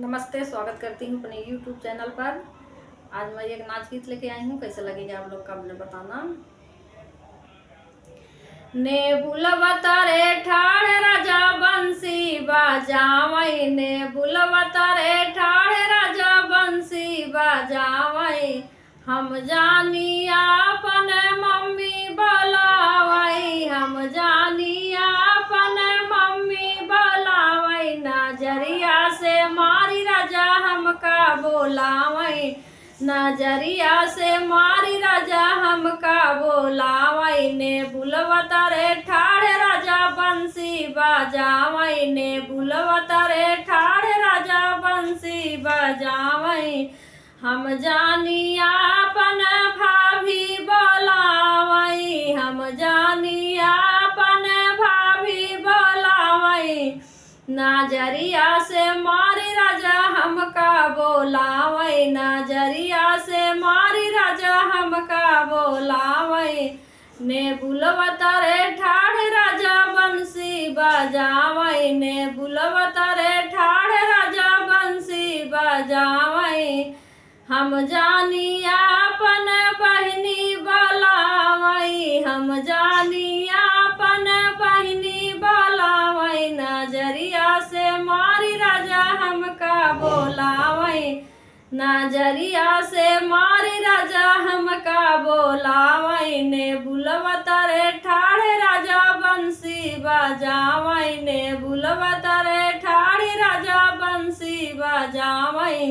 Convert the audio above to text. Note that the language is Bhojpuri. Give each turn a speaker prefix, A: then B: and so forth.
A: नमस्ते, स्वागत करती हूँ अपने YouTube चैनल पर। आज मैं एक नाच गीत लेके आई हूँ, कैसे लगेगा आप लोग का मुझे बताना। ने बुलवता रे ठाड़ राजा बंसी बजावई, ने बुलवता रे ठाड़ राजा बंसी बजावई। हम जानी अपन मम्मी बोलावई, हम जानी अपन मम्मी बोलावई। नजरिया से मारी राजा हमका बोलावई, नजरिया से मारी राजा हमका बोलावई। ने बुलवता रे ठाड़ राजा बंसी बजावई, ने बुलवता रे ठाड़ राजा बंसी बजावई। हम जानी अपन भाभी बोलावई, हम जानी अपन भाभी बोलावई। नजरिया से मारी राजा हमका बोलावई, नजरिया से मारी राजा हमका बोलावई। ने बुलवता रे ठाड़ राजा बंसी बजावई, ने बुलवता रे ठाड़ राजा बंसी बजावई। हम जानी अपन बहिनी बोलावई, हम जानी अपन बहिनी बोलावई। नजरिया से मारी राजा हमका बोलावई, नजरिया से मारी राजा हमका बोलावई। ने बुलवता रे ठाड़ राजा बंसी बजावई, ने बुलवता रे ठाड़ राजा बंसी बजावई।